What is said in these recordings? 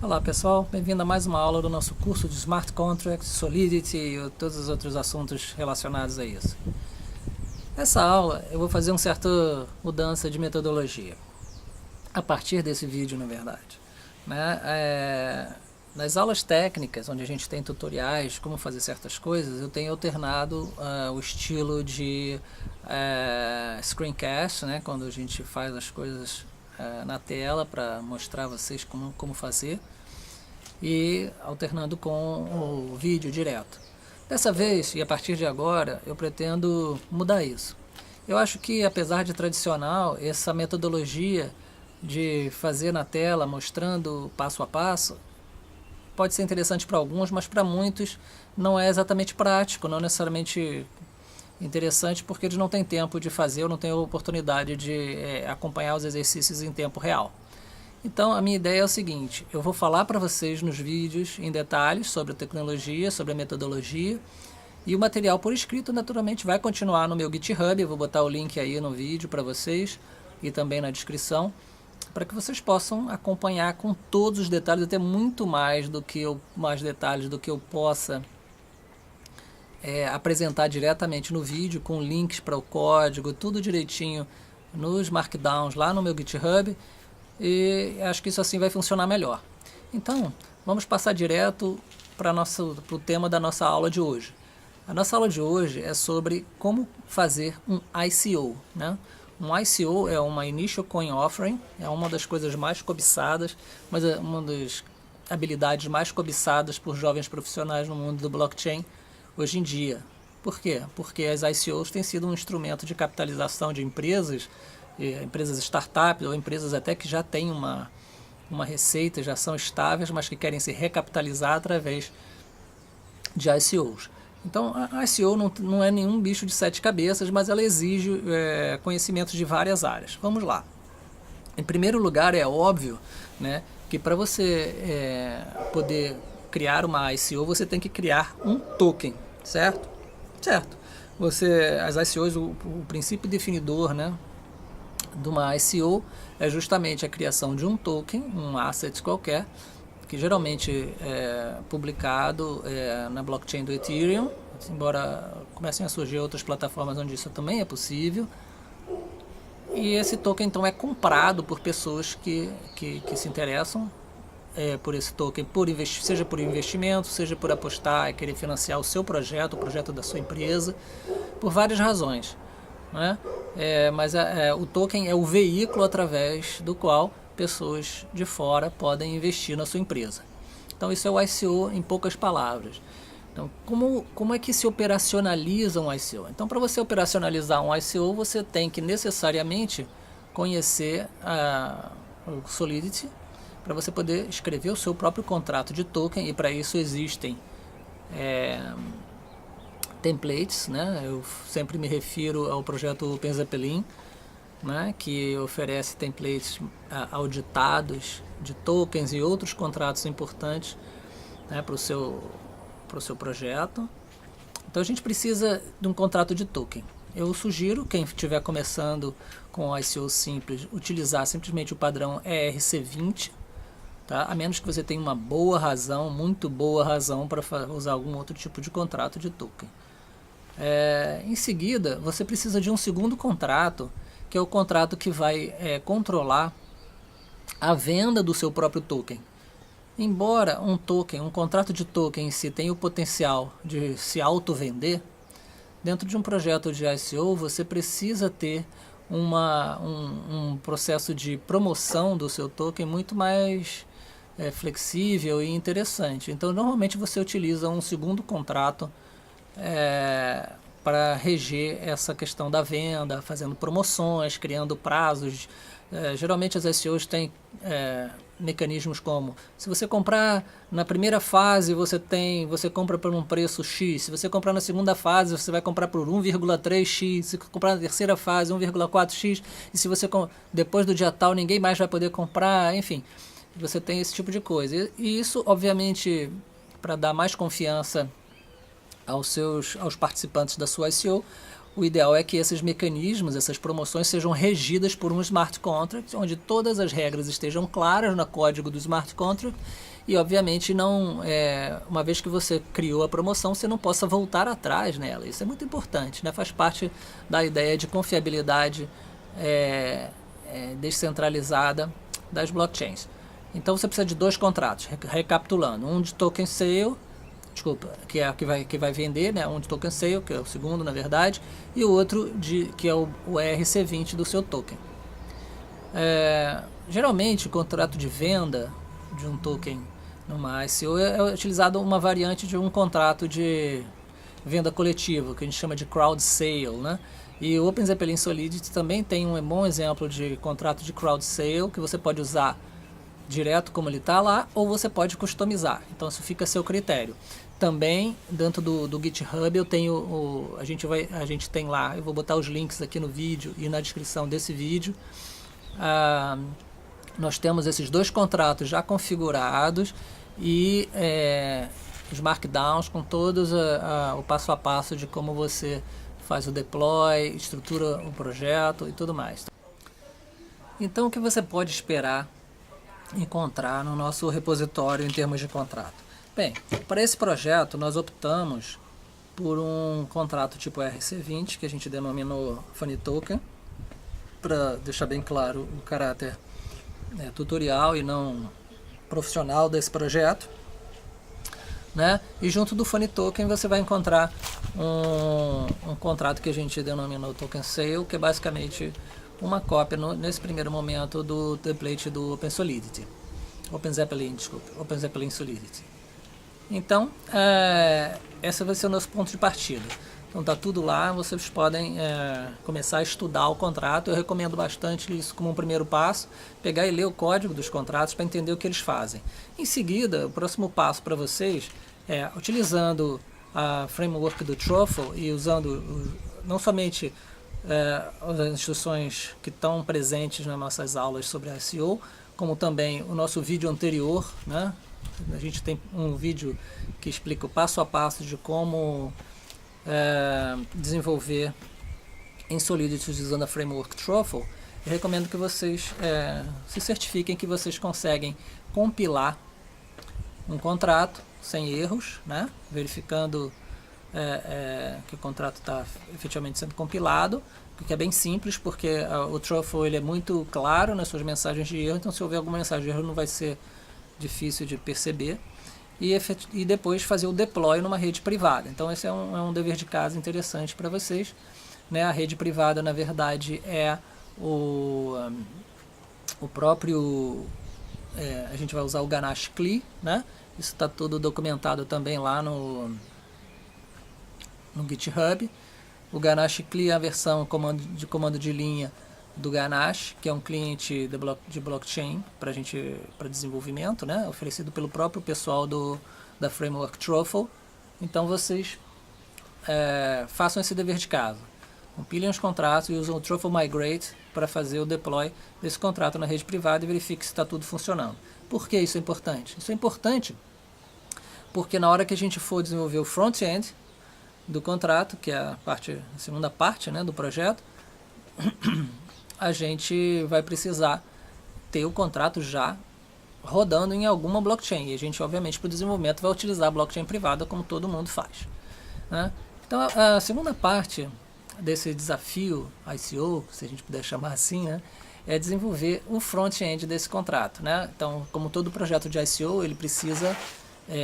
Olá pessoal, bem-vindo a mais uma aula do nosso curso de Smart Contracts, Solidity e todos os outros assuntos relacionados a isso. Nessa aula eu vou fazer uma certa mudança de metodologia, a partir desse vídeo na verdade. Nas aulas técnicas, onde a gente tem tutoriais, como fazer certas coisas, eu tenho alternado o estilo de screencast, né, quando a gente faz as coisas na tela para mostrar a vocês como fazer, e alternando com o vídeo direto. Dessa vez, e a partir de agora, eu pretendo mudar isso. Eu acho que, apesar de tradicional, essa metodologia de fazer na tela, mostrando passo a passo, pode ser interessante para alguns, mas para muitos não é exatamente prático, não necessariamente interessante, porque eles não têm tempo de fazer ou não têm a oportunidade de acompanhar os exercícios em tempo real. Então a minha ideia é o seguinte: eu vou falar para vocês nos vídeos em detalhes sobre a tecnologia, sobre a metodologia, e o material por escrito naturalmente vai continuar no meu GitHub. Eu vou botar o link aí no vídeo para vocês e também na descrição, para que vocês possam acompanhar com todos os detalhes, até muito mais detalhes do que eu possa apresentar diretamente no vídeo, com links para o código, tudo direitinho nos markdowns lá no meu GitHub, e acho que isso assim vai funcionar melhor. Então, vamos passar direto para o tema da nossa aula de hoje. A nossa aula de hoje é sobre como fazer um ICO, né? Um ICO é uma Initial Coin Offering, é uma das coisas mais cobiçadas, mas é uma das habilidades mais cobiçadas por jovens profissionais no mundo do blockchain hoje em dia. Por quê? Porque as ICOs têm sido um instrumento de capitalização de empresas startups ou empresas até que já têm uma receita, já são estáveis, mas que querem se recapitalizar através de ICOs. Então a ICO não é nenhum bicho de sete cabeças, mas ela exige conhecimentos de várias áreas. Vamos lá. Em primeiro lugar, é óbvio, né, que para você poder criar uma ICO, você tem que criar um token, certo? Certo. As ICOs, o princípio definidor, né, de uma ICO é justamente a criação de um token, um asset qualquer, que geralmente é publicado na blockchain do Ethereum, embora comecem a surgir outras plataformas onde isso também é possível. E esse token então é comprado por pessoas que se interessam por esse token, seja por investimento, seja por apostar e querer financiar o seu projeto, o projeto da sua empresa, por várias razões, né? Mas o token é o veículo através do qual pessoas de fora podem investir na sua empresa. Então isso é o ICO em poucas palavras. Então como é que se operacionaliza um ICO? Então para você operacionalizar um ICO, você tem que necessariamente conhecer o Solidity, para você poder escrever o seu próprio contrato de token, e para isso existem templates, né? Eu sempre me refiro ao projeto OpenZeppelin, né, que oferece templates auditados de tokens e outros contratos importantes, né, para o seu projeto. Então a gente precisa de um contrato de token. Eu sugiro, quem estiver começando com ICO simples, utilizar simplesmente o padrão ERC20, tá? A menos que você tenha uma boa razão, muito boa razão para usar algum outro tipo de contrato de token. Em seguida, você precisa de um segundo contrato, que é o contrato que vai controlar a venda do seu próprio token. Embora um contrato de token em si tenha o potencial de se auto-vender, dentro de um projeto de ICO você precisa ter um processo de promoção do seu token muito mais flexível e interessante. Então normalmente você utiliza um segundo contrato para reger essa questão da venda, fazendo promoções, criando prazos. Geralmente as ICOs têm mecanismos como: se você comprar na primeira fase, você compra por um preço X, se você comprar na segunda fase, você vai comprar por 1,3x, se comprar na terceira fase, 1,4x, e se você depois do dia tal ninguém mais vai poder comprar, enfim, você tem esse tipo de coisa. E isso, obviamente, para dar mais confiança aos participantes da sua ICO, o ideal é que esses mecanismos, essas promoções sejam regidas por um smart contract, onde todas as regras estejam claras no código do smart contract e obviamente não, uma vez que você criou a promoção, você não possa voltar atrás nela. Isso é muito importante, né? Faz parte da ideia de confiabilidade descentralizada das blockchains. Então você precisa de 2 contratos, recapitulando, um de token sale, que é que vai vender, né? Um de token sale, que é o segundo na verdade, e o outro que é o ERC20 do seu token. Geralmente o contrato de venda de um token numa ICO é utilizado uma variante de um contrato de venda coletiva, que a gente chama de crowd sale, né? E o Open Zeppelin Solidity também tem um bom exemplo de contrato de crowd sale, que você pode usar direto como ele está lá, ou você pode customizar. Então isso fica a seu critério. Também dentro do GitHub eu tenho a gente tem lá, eu vou botar os links aqui no vídeo e na descrição desse vídeo. Nós temos esses 2 contratos já configurados e os markdowns com todos o passo a passo de como você faz o deploy, estrutura o projeto e tudo mais. Então o que você pode esperar encontrar no nosso repositório em termos de contrato? Bem, para esse projeto nós optamos por um contrato tipo ERC20, que a gente denominou Funny Token, para deixar bem claro o caráter tutorial e não profissional desse projeto, né? E junto do Funny Token você vai encontrar um contrato que a gente denominou Token Sale, que é basicamente uma cópia nesse primeiro momento do template do Open Zeppelin Solidity. Então, esse vai ser o nosso ponto de partida. Então está tudo lá, vocês podem começar a estudar o contrato. Eu recomendo bastante isso como um primeiro passo, pegar e ler o código dos contratos para entender o que eles fazem. Em seguida, o próximo passo para vocês é, utilizando a framework do Truffle e usando não somente as instruções que estão presentes nas nossas aulas sobre a ICO, como também o nosso vídeo anterior, né? A gente tem um vídeo que explica o passo a passo de como desenvolver em Solidity usando a framework Truffle. Eu recomendo que vocês se certifiquem que vocês conseguem compilar um contrato sem erros, né? Verificando que o contrato está efetivamente sendo compilado, que é bem simples, porque o Truffle ele é muito claro nas suas mensagens de erro, então se houver alguma mensagem de erro não vai ser difícil de perceber, e depois fazer o deploy numa rede privada. Então esse é um dever de casa interessante para vocês, né? A rede privada na verdade é o próprio, a gente vai usar o Ganache CLI, né? Isso está tudo documentado também lá no GitHub. O Ganache CLI é a versão de comando de linha do Ganache, que é um cliente de blockchain para desenvolvimento, né? Oferecido pelo próprio pessoal da framework Truffle. Então vocês façam esse dever de casa. Compilem os contratos e usam o Truffle Migrate para fazer o deploy desse contrato na rede privada e verifique se está tudo funcionando. Por que isso é importante? Isso é importante porque na hora que a gente for desenvolver o front-end do contrato, que é a segunda parte, né, do projeto, a gente vai precisar ter o contrato já rodando em alguma blockchain. E a gente, obviamente, para o desenvolvimento vai utilizar a blockchain privada, como todo mundo faz, né? Então, a segunda parte desse desafio ICO, se a gente puder chamar assim, né, é desenvolver o front-end desse contrato, né? Então, como todo projeto de ICO, ele precisa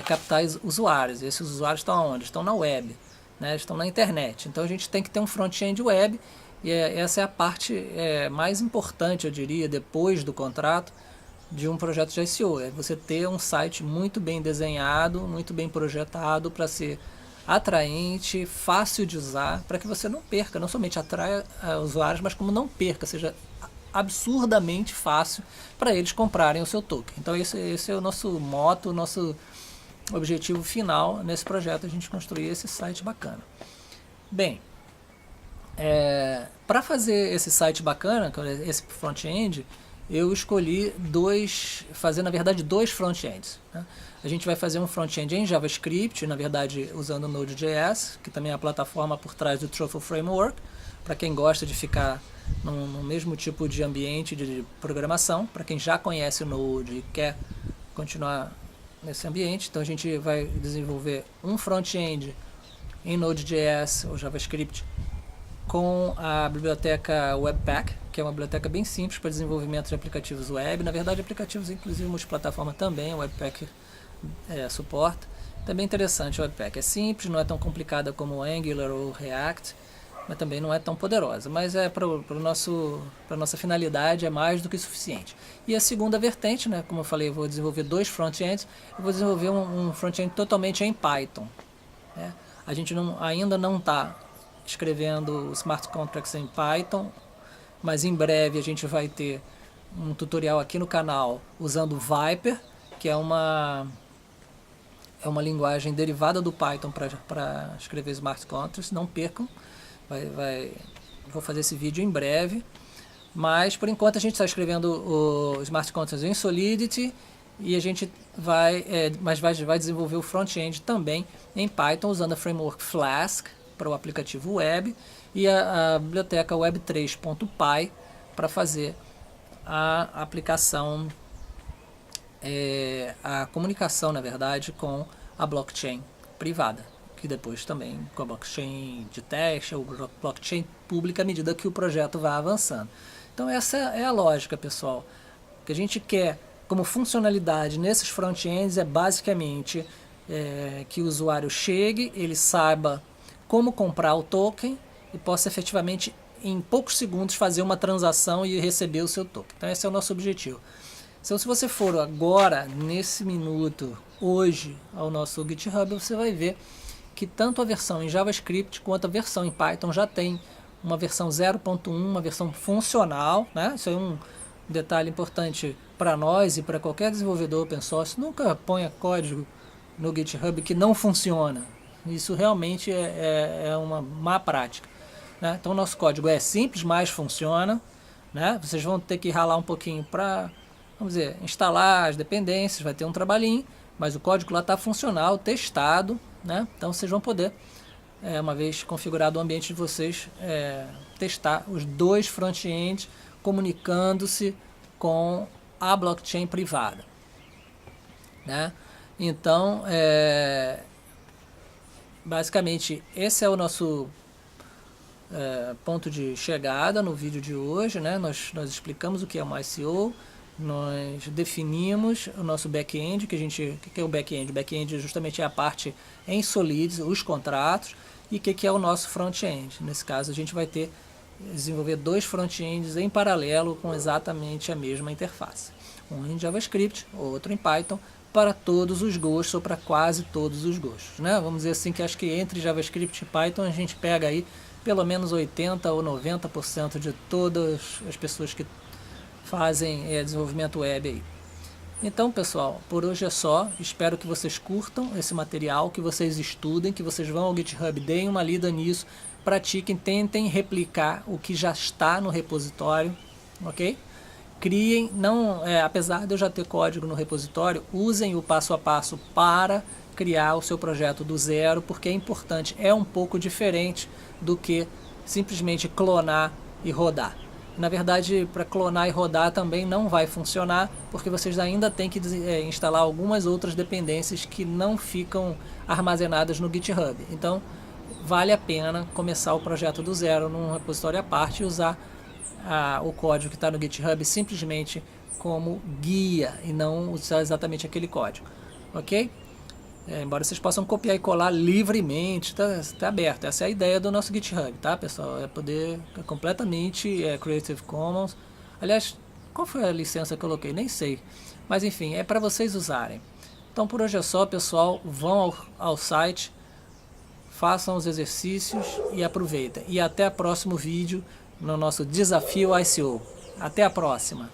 captar usuários. E esses usuários estão onde? Estão na web, né? Estão na internet. Então, a gente tem que ter um front-end web. E essa é a parte mais importante, eu diria, depois do contrato de um projeto de ICO. É você ter um site muito bem desenhado, muito bem projetado para ser atraente, fácil de usar, para que você não perca, não somente atraia usuários, mas como não perca, seja absurdamente fácil para eles comprarem o seu token. Então esse é o nosso moto, o nosso objetivo final nesse projeto, a gente construir esse site bacana. Bem, para fazer esse site bacana, esse front-end, eu escolhi fazer na verdade dois front-ends, né? A gente vai fazer um front-end em JavaScript, na verdade usando o Node.js, que também é a plataforma por trás do Truffle Framework, para quem gosta de ficar no mesmo tipo de ambiente de programação, para quem já conhece o Node e quer continuar nesse ambiente. Então a gente vai desenvolver um front-end em Node.js ou JavaScript com a biblioteca Webpack, que é uma biblioteca bem simples para desenvolvimento de aplicativos web. Na verdade, aplicativos inclusive multiplataforma também, a Webpack suporta. Também interessante, o Webpack é simples, não é tão complicada como o Angular ou o React, mas também não é tão poderosa, mas para a nossa finalidade é mais do que suficiente. E a segunda vertente, né, como eu falei, eu vou desenvolver 2 front-ends, eu vou desenvolver um front-end totalmente em Python. Né? A gente ainda não está escrevendo smart contracts em Python, mas em breve a gente vai ter um tutorial aqui no canal usando Viper, que é uma linguagem derivada do Python para escrever smart contracts. Não percam, vou fazer esse vídeo em breve, mas por enquanto a gente está escrevendo o smart contracts em Solidity e a gente vai desenvolver o front-end também em Python usando a framework Flask para o aplicativo web e a biblioteca web3.py para fazer a aplicação, a comunicação, na verdade, com a blockchain privada, que depois também com a blockchain de teste ou blockchain pública à medida que o projeto vai avançando. Então essa é a lógica, pessoal. O que a gente quer como funcionalidade nesses front-ends é basicamente que o usuário chegue, ele saiba como comprar o token e possa efetivamente em poucos segundos fazer uma transação e receber o seu token. Então esse é o nosso objetivo. Então se você for agora, nesse minuto, hoje, ao nosso GitHub, você vai ver que tanto a versão em JavaScript quanto a versão em Python já tem uma versão 0.1, uma versão funcional, né? Isso é um detalhe importante para nós e para qualquer desenvolvedor open source. Nunca ponha código no GitHub que não funciona. Isso realmente é uma má prática. Né? Então o nosso código é simples, mas funciona. Né? Vocês vão ter que ralar um pouquinho para, vamos dizer, instalar as dependências, vai ter um trabalhinho, mas o código lá está funcional, testado. Né? Então vocês vão poder, uma vez configurado o ambiente de vocês, testar os 2 front-ends comunicando-se com a blockchain privada. Né? Então, basicamente, esse é o nosso ponto de chegada no vídeo de hoje. Né? Nós explicamos o que é uma ICO, nós definimos o nosso back-end. O que é o back-end? O back-end justamente é a parte em Solidity, os contratos, e o que é o nosso front-end. Nesse caso, a gente vai desenvolver 2 front-ends em paralelo com exatamente a mesma interface. Um em JavaScript, outro em Python, para todos os gostos, ou para quase todos os gostos. Né? Vamos dizer assim que acho que entre JavaScript e Python a gente pega aí pelo menos 80% ou 90% de todas as pessoas que fazem desenvolvimento web aí. Então, pessoal, por hoje é só. Espero que vocês curtam esse material, que vocês estudem, que vocês vão ao GitHub, deem uma lida nisso, pratiquem, tentem replicar o que já está no repositório, ok? Criem, apesar de eu já ter código no repositório, usem o passo a passo para criar o seu projeto do zero, porque é importante, é um pouco diferente do que simplesmente clonar e rodar. Na verdade, para clonar e rodar também não vai funcionar, porque vocês ainda têm que instalar algumas outras dependências que não ficam armazenadas no GitHub. Então, vale a pena começar o projeto do zero num repositório à parte e usar o código que está no GitHub simplesmente como guia e não usar exatamente aquele código. Ok? Embora vocês possam copiar e colar livremente, está aberto. Essa é a ideia do nosso GitHub, tá, pessoal? É poder completamente Creative Commons. Aliás, qual foi a licença que eu coloquei? Nem sei. Mas enfim, é para vocês usarem. Então por hoje é só, pessoal. Vão ao site, façam os exercícios e aproveitem. E até o próximo vídeo no nosso Desafio ICO. Até a próxima!